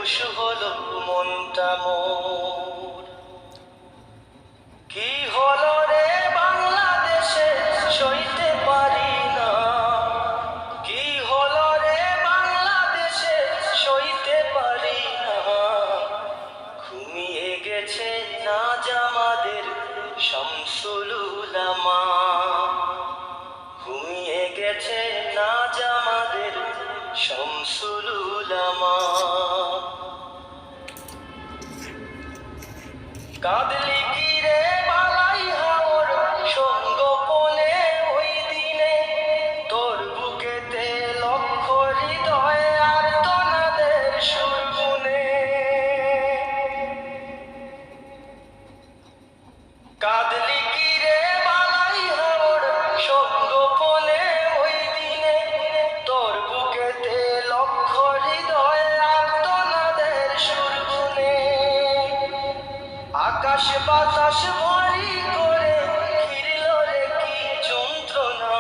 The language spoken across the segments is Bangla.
বেহুশ হলো মনটা মোর। কি হলো রে বাংলাদেশে সইতে পারি না, কি হলো রে বাংলাদেশে সইতে পারি না। ঘুমিয়ে গেছে নাজ আমাদের শামসুল উলামা, ঘুমিয়ে গেছে নাজ আমাদের শামসুল উলামা। কাঁদলি কি রে বালাই হাওর সঙ্গোপনে ওই দিনে, তোর বুকেতে লক্ষ হৃদয় আর তনাদের সুর গুনে। কাঁদলি কি রে বালাই হাওর সঙ্গোপনে ওই দিনে, তোর বুকেতে লক্ষ হৃদয় আর তনাদের সুর গুনে। আকাশ বাতাস ভারী করে ঘিরল রে কি যন্ত্রণা,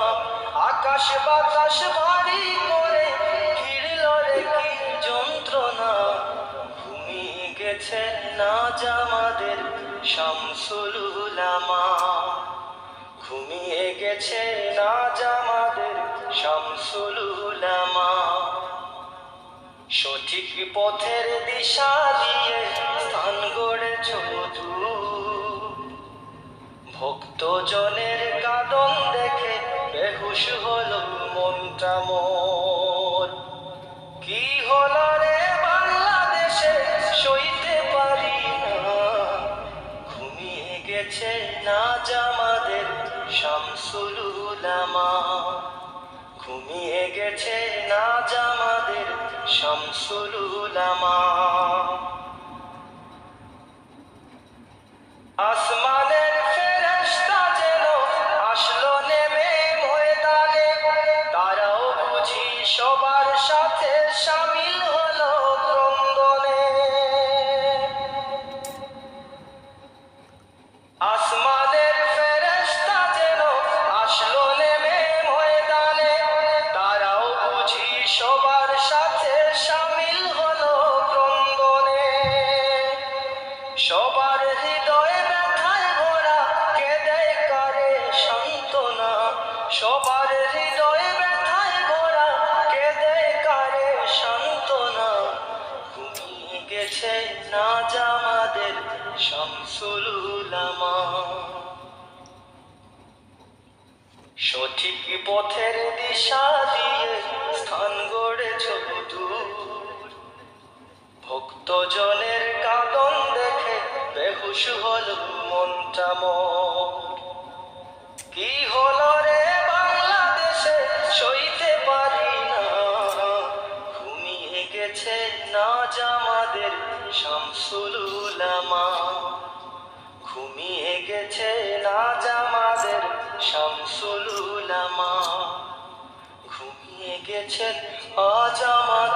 আকাশ বাতাস ভারী করে ঘিরল রে কি যন্ত্রণা। ঘুমিয়ে গেছে নাজ আমাদের শামসুল উলামা, ঘুমিয়ে গেছে নাজ আমাদের শামসুল উলামা। সঠিক পথের দিশা দিয়ে স্থান গড়েছ দূর, ভক্তজনের কাঁদন দেখে বেহুশ হলো মনটা মোর। কি হলো রে বাংলাদেশে সইতে পারি না, ঘুমিয়ে গেছে নাজ আমাদের শামসুল উলামা, ঘুমিয়ে গেছে নাজ আমাদের শামসুল উলামা। আসমানের ফেরেশতা যেন আসলো নেমে ময়দানে, তারাও বুঝি সবার সাথে শামিল হলো ক্রন্দনে। আসমানের ফেরেশতা যেন আসলো নেমে ময়দানে, তারাও বুঝি সবার সাথে শামিল হলো ক্রন্দনে। সবার হৃদয়ে ব্যথায় ভরা কেঁদে কারে সান্ত্বনা, সবার হৃদয়ে ব্যথায় ভরা কেঁদে কারে সান্ত্বনা। ঘুমিয়ে গেছে নাজ আমাদের শামসুল উলামা, সঠিক পথের দিশা দিয়ে স্থান গড়েছ দূর, ভক্তজনের কাঁদন দেখে বেহুশ হলো মনটা মোর। কি হলো রে বাংলাদেশে সইতে পারি না, ঘুমিয়ে গেছে নাজ আমাদের শামসুল উলামা, ঘুমিয়ে গেছে নাজ আমাদের শামসুল উলামা, ঘুমিয়ে গেছে আজ আমাদের